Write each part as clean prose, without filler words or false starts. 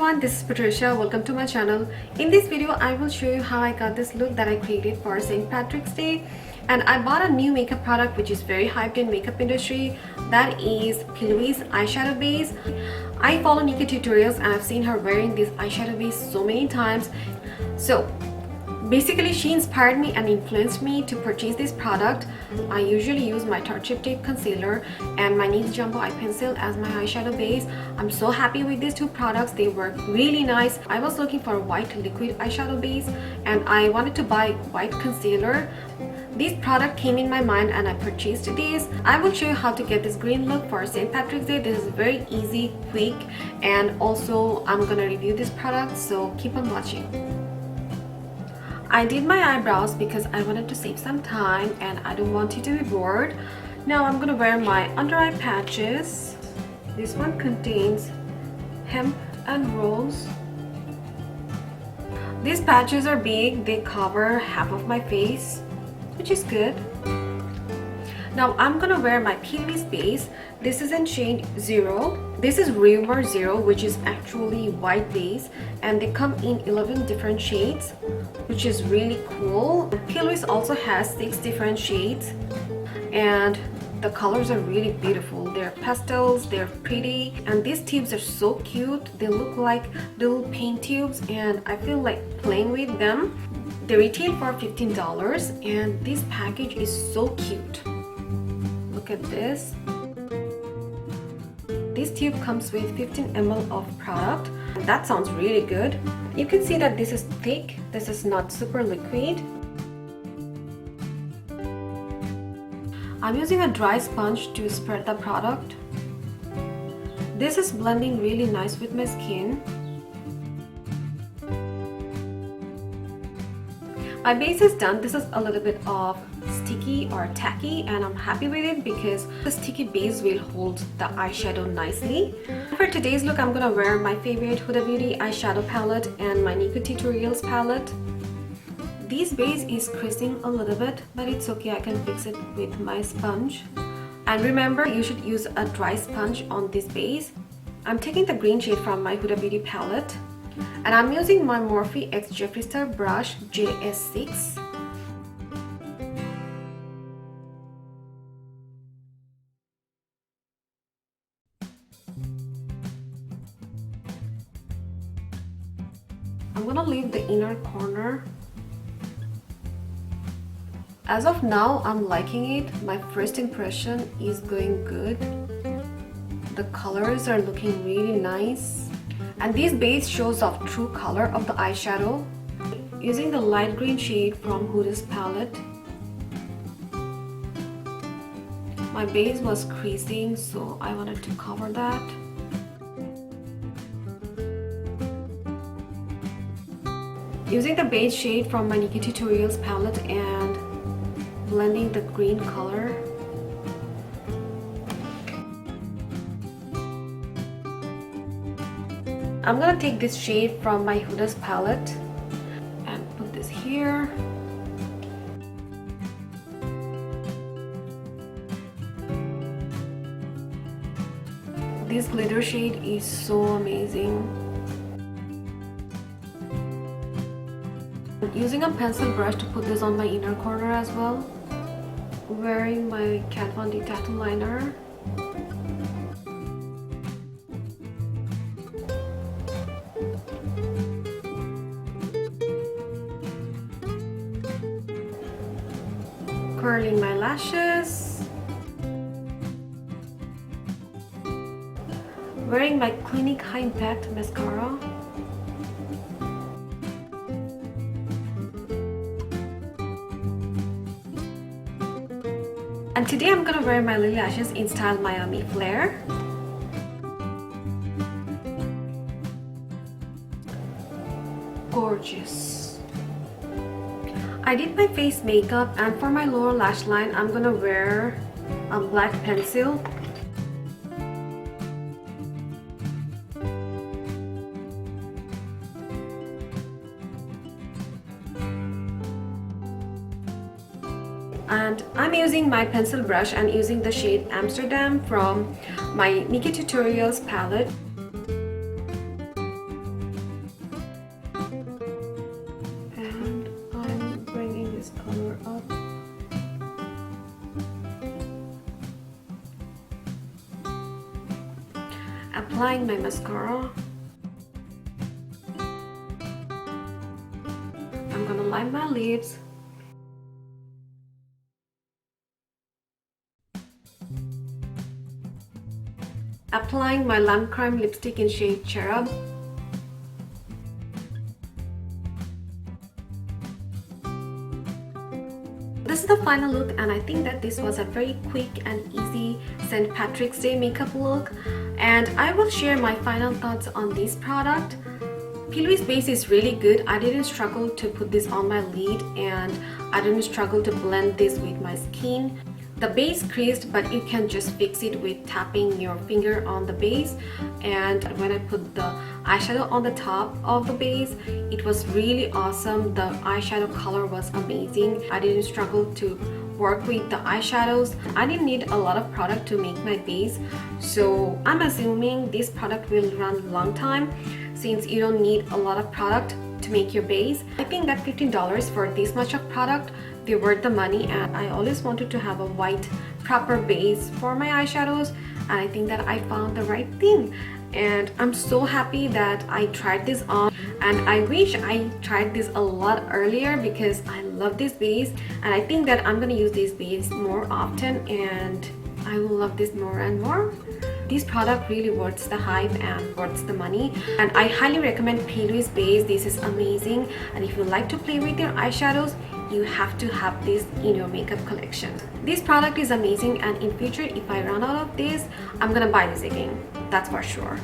everyone, this is Patricia. Welcome to my channel. In this video, I will show you how I got this look that I created for St. Patrick's Day. And I bought a new makeup product which is very hyped in makeup industry. That is LOUISE eyeshadow base. I follow Nika tutorials and I've seen her wearing this eyeshadow base so many times. So basically, she inspired me and influenced me to purchase this product. I usually use my Tarte Shape Tape Concealer and my NYX Jumbo Eye Pencil as my eyeshadow base. I'm so happy with these two products. They work really nice. I was looking for a white liquid eyeshadow base and I wanted to buy white concealer. This product came in my mind and I purchased this. I will show you how to get this green look for St. Patrick's Day. This is very easy, quick, and also I'm gonna review this product, so keep on watching. I did my eyebrows because I wanted to save some time and I don't want you to be bored. Now I'm gonna wear my under eye patches. This one contains hemp and rose. These patches are big. They cover half of my face, which is good. Now I'm gonna wear my Beauties base. This is in shade 0. This is Rumour 0, which is actually white base, and they come in 11 different shades, which is really cool. Beauties also has 6 different shades and the colors are really beautiful. They're pastels, they're pretty, and these tubes are so cute. They look like little paint tubes and I feel like playing with them. They retail for $15 and this package is so cute. Look at this. This tube comes with 15 ml of product. That sounds really good. You can see that this is thick. This is not super liquid. I'm using a dry sponge to spread the product. This is blending really nice with my skin. My base is done. This is a little bit of sticky or tacky and I'm happy with it because the sticky base will hold the eyeshadow nicely. For today's look, I'm gonna wear my favorite Huda Beauty eyeshadow palette and my Nika Tutorials palette. This base is creasing a little bit, but it's okay, I can fix it with my sponge. And remember, you should use a dry sponge on this base. I'm taking the green shade from my Huda Beauty palette and I'm using my Morphe X Jeffree Star brush JS6. I'm gonna leave the inner corner. As of now, I'm liking it. My first impression is going good. The colors are looking really nice. And this base shows off true color of the eyeshadow. Using the light green shade from Huda's palette. My base was creasing, so I wanted to cover that. Using the base shade from my Nika Tutorials palette and blending the green color. I'm gonna take this shade from my Huda's palette and put this here. This glitter shade is so amazing. I'm using a pencil brush to put this on my inner corner as well. Wearing my Kat Von D tattoo liner. Curling my lashes. Wearing my Clinique High Impact mascara. And today I'm gonna wear my lily lashes in style Miami Flare. Gorgeous. I did my face makeup and for my lower lash line I'm gonna wear a black pencil. And I'm using my pencil brush and using the shade Amsterdam from my Nika Tutorials palette. applying my mascara. I'm gonna line my lips. Applying my Lime Crime lipstick in shade Cherub. This is the final look, and I think that this was a very quick and easy St. Patrick's Day makeup look, and I will share my final thoughts on this product. Louise base is really good. I didn't struggle to put this on my lid, and I didn't struggle to blend this with my skin. The base creased, but you can just fix it with tapping your finger on the base. And when I put the eyeshadow on the top of the base, it was really awesome. The eyeshadow color was amazing. I didn't struggle to work with the eyeshadows. I didn't need a lot of product to make my base, so I'm assuming this product will run a long time since you don't need a lot of product to make your base. I think that $15 for this much of product, they're worth the money, and I always wanted to have a white proper base for my eyeshadows, and I think that I found the right thing. And I'm so happy that I tried this on, and I wish I tried this a lot earlier because I love this base, and I think that I'm gonna use this base more often, and I will love this more and more. This product really worth the hype and worth the money, and I highly recommend Louise base. This is amazing, and if you like to play with your eyeshadows, you have to have this in your makeup collection. This product is amazing, and in future if I run out of this, I'm gonna buy this again, that's for sure.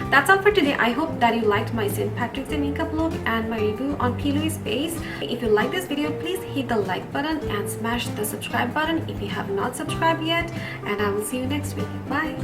That's all for today. I hope that you liked my St. Patrick's Day makeup look and my review on Louise base. If you like this video, please hit the like button and smash the subscribe button if you have not subscribed yet, and I will see you next week. Bye.